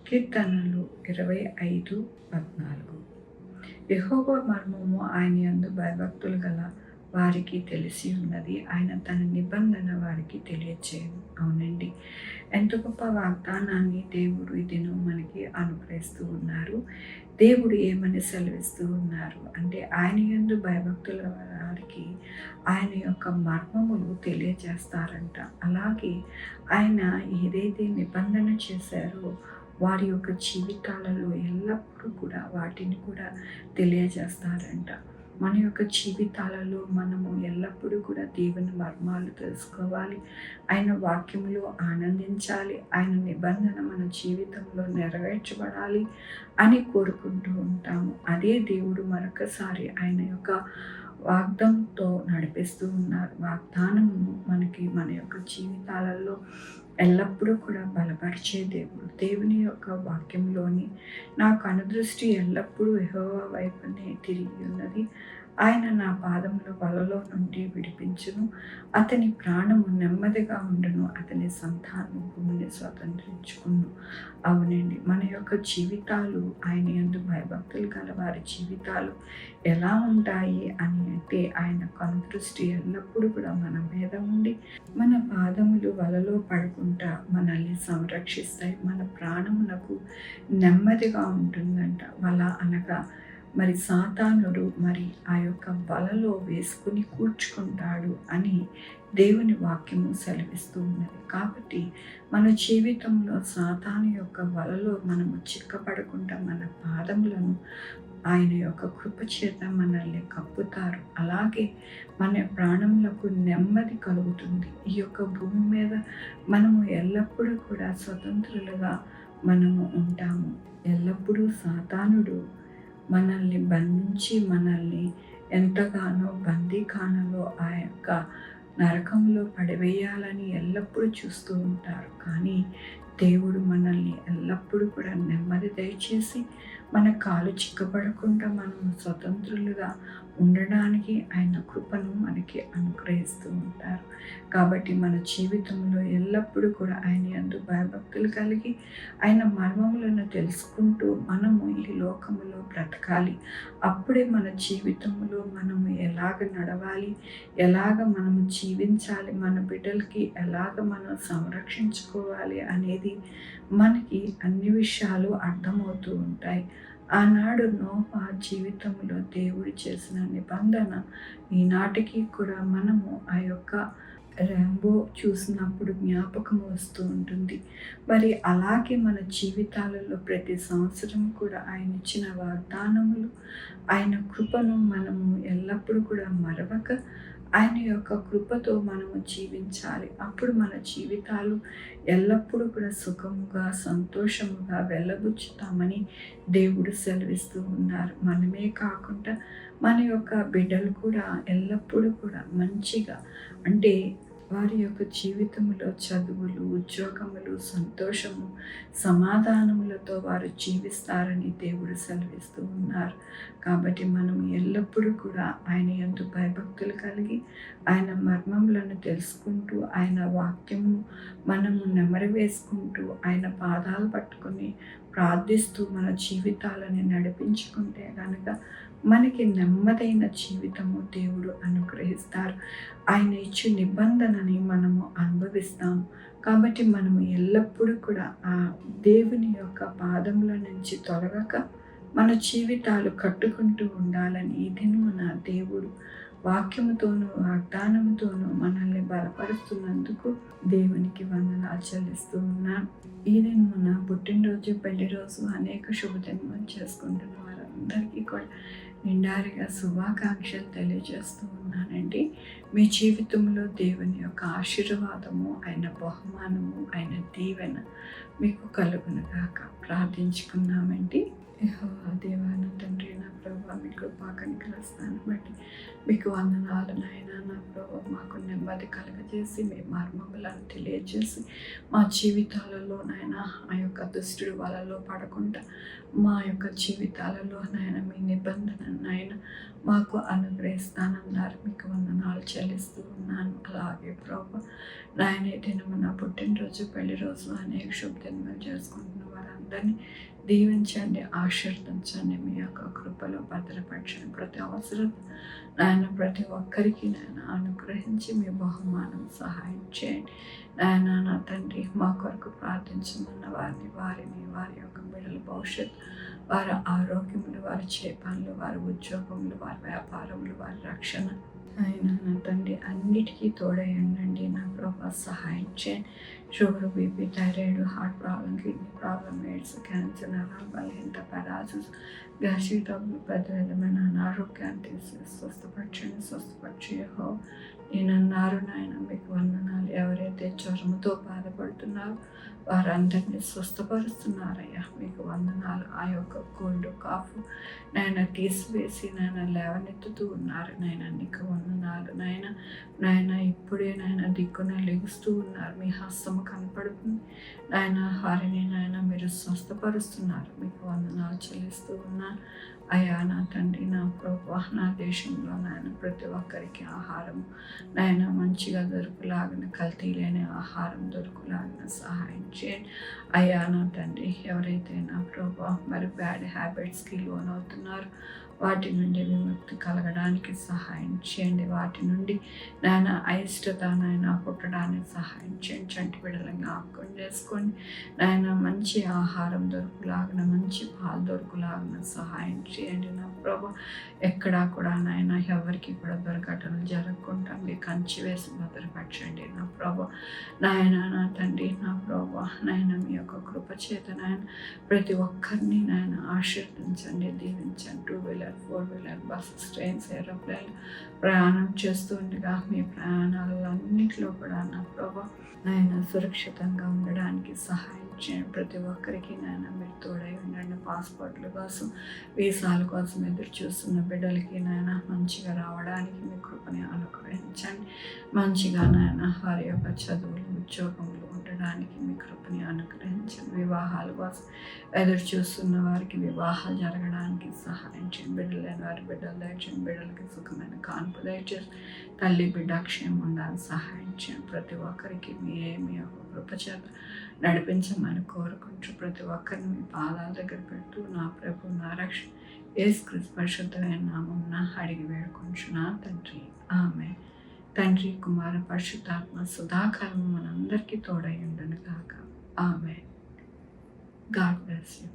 కీర్తనలు 25:14. యెహోవా మర్మము ఆయన యందు భయభక్తులు గల వారికి తెలిసి ఉన్నది. ఆయన తన నిబంధన వారికి తెలియచేయను. అవునండి, ఎంత గొప్ప వాగ్దానాన్ని దేవుడు ఈ దినం మనకి అనుగ్రహిస్తూ ఉన్నారు. దేవుడు ఏమని సెలవిస్తూ ఉన్నారు అంటే, ఆయన యందు భయభక్తుల వారికి ఆయన యొక్క మర్మములు తెలియజేస్తారంట. అలాగే ఆయన ఏదైతే నిబంధన చేశారో వారి యొక్క జీవితాలలో ఎల్లప్పుడూ కూడా వాటిని కూడా తెలియజేస్తారంట. మన యొక్క జీవితాలలో మనము ఎల్లప్పుడూ కూడా దేవుని మర్మాలు తెలుసుకోవాలి, ఆయన వాక్యములో ఆనందించాలి, ఆయన నిబంధన మన జీవితంలో నెరవేర్చబడాలి అని కోరుకుంటూ ఉంటాము. అదే దేవుడు మరొకసారి ఆయన యొక్క వాగ్దానంతో నడిపిస్తూ ఉన్నారు. వాగ్దానము మనకి మన యొక్క జీవితాలలో ఎల్లప్పుడూ కూడా బలపరిచే దేవుడు. దేవుని యొక్క వాక్యంలోని నా కనుదృష్టి ఎల్లప్పుడూ యెహోవా వైపునే తిరిగి ఉన్నది. ఆయన నా పాదముల వలలో నుండి విడిపించును. అతని ప్రాణము నెమ్మదిగా ఉండును. అతని సంతానము భూమిని స్వతంత్రించుకును. అవునండి, మన యొక్క జీవితాలు ఆయన యందు భయభక్తులు గల వారి జీవితాలు ఎలా ఉంటాయి అని అంటే, ఆయన కనుదృష్టి ఎల్లప్పుడూ కూడా మన మీద ఉండి మన పాదములు వలలో పడకుండా మనల్ని సంరక్షిస్తాయి. మన ప్రాణమునకు నెమ్మదిగా ఉంటుందంట. వల అనగా మరి సాతానుడు మరి ఆ యొక్క వలలో వేసుకుని కూర్చుకుంటాడు అని దేవుని వాక్యము సెలవిస్తూ ఉన్నది. కాబట్టి మన జీవితంలో సాతాను యొక్క వలలో మనము చిక్కపడకుండా మన పాదములను ఆయన యొక్క కృప చేత మనల్ని కప్పుతారు. అలాగే మన ప్రాణములకు నెమ్మది కలుగుతుంది. ఈ యొక్క భూమి మీద మనము ఎల్లప్పుడూ కూడా స్వతంత్రులుగా మనము ఉంటాము. ఎల్లప్పుడూ సాతానుడు మనల్ని బంధించి మనల్ని ఎంతగానో బందీఖానలో ఆ యొక్క నరకంలో పడివేయాలని ఎల్లప్పుడూ చూస్తూ ఉంటారు. కానీ దేవుడు మనల్ని ఎల్లప్పుడూ కూడా నెమ్మది దయచేసి మన కాలు చిక్కబడకుండా మనము స్వతంత్రులుగా ఉండడానికి ఆయన కృపను మనకి అనుగ్రహిస్తూ ఉంటారు. కాబట్టి మన జీవితంలో ఎల్లప్పుడూ కూడా ఆయన యందు భయభక్తులు కలిగి ఆయన మర్మములను తెలుసుకుంటూ మనము ఈ లోకములో బ్రతకాలి. అప్పుడే మన జీవితంలో మనము ఎలాగ నడవాలి, ఎలాగ మనము జీవించాలి, మన బిడ్డలకి ఎలాగ మనం సంరక్షించుకోవాలి అనేది మనకి అన్ని విషయాలు అర్థమవుతూ ఉంటాయి. ఆనాడు నోవా జీవితంలో దేవుడు చేసిన నిబంధన ఈనాటికి కూడా మనము ఆ యొక్క ర్యాంబో చూసినప్పుడు జ్ఞాపకం వస్తూ ఉంటుంది. మరి అలాగే మన జీవితాలలో ప్రతి సంవత్సరం కూడా ఆయన ఇచ్చిన వాగ్దానములు, ఆయన కృపను మనము ఎల్లప్పుడూ కూడా మరవక ఆయన యొక్క కృపతో మనము జీవించాలి. అప్పుడు మన జీవితాలు ఎల్లప్పుడూ కూడా సుఖముగా సంతోషముగా వెళ్ళబుచ్చుతామని దేవుడు సెలవిస్తూ ఉన్నారు. మనమే కాకుండా మన యొక్క బిడ్డలు కూడా ఎల్లప్పుడూ కూడా మంచిగా అంటే వారి యొక్క జీవితంలో చదువులు, ఉద్యోగములు, సంతోషము, సమాధానములతో వారు జీవిస్తారని దేవుడు సెలవిస్తూ ఉన్నారు. కాబట్టి మనం ఎల్లప్పుడూ కూడా ఆయన యందు భయభక్తులు కలిగి ఆయన మర్మములను తెలుసుకుంటూ ఆయన వాక్యము మనము నెమరు వేసుకుంటూ ఆయన పాదాలు పట్టుకొని ప్రార్థిస్తూ మన జీవితాలని నడిపించుకుంటే కనుక మనకి నెమ్మదైన జీవితము దేవుడు అనుగ్రహిస్తారు. ఆయన ఇచ్చే నిబంధనని మనము అనుభవిస్తాము. కాబట్టి మనము ఎల్లప్పుడూ కూడా ఆ దేవుని యొక్క పాదముల నుంచి తొలగక మన జీవితాలు కట్టుకుంటూ ఉండాలని ఈ దినమున దేవుడు వాక్యముతోనూ వాగ్దానముతోనూ మనల్ని బలపరుస్తున్నందుకు దేవునికి వందనాలు చెల్లిస్తూ ఉన్నాను. ఈ దినమున పుట్టినరోజు, పెళ్లి రోజు అనేక శుభదినములు చేసుకుంటున్న వారందరికీ కూడా నిండారిగా శుభాకాంక్షలు తెలియజేస్తూ ఉన్నానండి. మీ జీవితంలో దేవుని యొక్క ఆశీర్వాదము, ఆయన బహుమానము, ఆయన దీవెన మీకు కలుగునుగాక. ప్రార్థించుకున్నామండి. యెహోవా దేవా, నా తండ్రి, నా ప్రభువా, మీ కృపా కనికరిస్తాను బట్టి మీకు వందనాలు నాయన. నా ప్రభువా, మాకు నెమ్మది కలగజేసి మీ మర్మములను తెలియజేసి మా జీవితాలలో నాయన ఆ యొక్క దుష్టుడి వలలో పడకుండా మా యొక్క జీవితాలలో నాయన మీ నిబంధన నాయన మాకు అనుగ్రహిస్తానన్నారు. మీకు వందనాలు చెల్లిస్తూ ఉన్నాను. అలాగే ప్రభు నాయన దినము నా పుట్టినరోజు, పెళ్లి రోజు అనేక శుభదినములు చేసుకుంటున్న వారందరూ అందరినీ దీవించండి, ఆశీర్వదించండి. మీ యొక్క కృపలో భద్రపరచండి. ప్రతి అవసరం నాయన ప్రతి ఒక్కరికి నాయన అనుగ్రహించి మీ బహుమానం సహాయం చేయండి. నాయన నా తండ్రి, మా కొరకు ప్రార్థించమన్న వారి యొక్క బిడ్డల భవిష్యత్తు, వారి ఆరోగ్యములు, వారి చేపనులు, వారి ఉద్యోగములు, వారి వ్యాపారములు, వారి రక్షణ అయినా నా తండ్రి అన్నిటికీ తోడై ఉండండి. నా ప్రభా సహాయం చేయండి. Sugar, BP, thyroid, heart problem, kidney problem, AIDS, cancer, నరాల బలహీనత, పారాసిస్, గ్యాస్ట్రిక్ ట్రబుల్, పెద్ద విధమైన అనారోగ్యాన్ని తీసి స్వస్థపరిచి నేనన్నారు నాయన. మీకు వందనాలు. ఎవరైతే జ్వరంతో బాధపడుతున్నారో వారందరినీ స్వస్థపరుస్తున్నారయ్యా. మీకు వందనాలు. ఆ యొక్క కోల్డ్, కాఫ్ నాయన తీసివేసి నాయన లేవనెత్తుతూ ఉన్నారు నాయన. నీకు వందనాలు నాయన. ఇప్పుడే నాయన దిక్కున లెగుస్తూ ఉన్నారు. మీ హస్తము కనపడుతుంది నాయన. వారిని నాయన మీరు స్వస్థపరుస్తున్నారు. మీకు వందనాలు చెల్లిస్తూ ఉన్నాను అయ్యా. నా తండ్రి, నా ప్రభువా, నా దేశంలో నాయన ప్రతి ఒక్కరికి ఆహారం నాయన మంచిగా దొరుకులాగిన, కల్తీ లేని ఆహారం దొరుకులాగిన సహాయం చేయండి అయ్యా. నా తండ్రి, ఎవరైతే నా ప్రభువా మరి బ్యాడ్ హ్యాబిట్స్కి లోనవుతున్నారు వాటి నుండి విముక్తి కలగడానికి సహాయం చేయండి. వాటి నుండి నాయన అయిష్టత నాయన పుట్టడానికి సహాయం చేయండి. చంటి బిడ్డలను జ్ఞాపకం చేసుకోండి నాయన. మంచి ఆహారం దొరుకులాగిన, మంచి పాలు దొరుకులాగిన సహాయం చేయండి నా ప్రభా. ఎక్కడా కూడా నాయన ఎవరికి కూడా దుర్ఘటనలు జరగకుండా మీ కంచి వేసి భద్రపరచండి నా ప్రభా. నాయన నా తండ్రి, నా ప్రభా నాయన మీ యొక్క కృప చేత నాయన ప్రతి ఒక్కరిని నాయన ఆశీర్వదించండి, దీవించండి. 2 wheeler, 4 wheeler, buses, trains, aeroplane ప్రయాణం చేస్తుండగా మీ ప్రయాణాలన్నింటిలో కూడా నా ప్రభా నాయన సురక్షితంగా ఉండడానికి సహాయం చేయండి. ప్రతి ఒక్కరికి నాయన మీరు తోడై ఉండండి. పాస్పోర్ట్ల కోసం, వీసాల కోసం ఎదురు చూస్తున్న బిడ్డలకి నాయన మంచిగా రావడానికి మీ కృపని అనుగ్రహించండి. మంచిగా నాయన వారి యొక్క చదువులు, ఉద్యోగములు ఉండడానికి మీ కృపని అనుగ్రహించండి. వివాహాల కోసం ఎదురు చూస్తున్న వారికి వివాహాలు జరగడానికి సహాయం చేయండి. బిడ్డలు లేని వారి బిడ్డలు దయచేయండి. బిడ్డలకి సుఖమైన కాన్పు దయచేసి తల్లి బిడ్డ క్షేమం ఉండాలని సహాయం చేయండి. ప్రతి ఒక్కరికి మీ యొక్క కృప చేత నడిపించమని కోరుకుంటూ ప్రతి ఒక్కరిని మీ పాదాల దగ్గర పెడుతూ నా ప్రభు, నా రక్షణ యేసుక్రీస్తు పరిశుద్ధమైన నామమున అడిగి వేడుకుంటున్నా తండ్రి, ఆమె. తండ్రి, కుమార, పరిశుద్ధాత్మ సదాకాలం మనందరికీ తోడై ఉండును గాక. ఆమె. God bless you.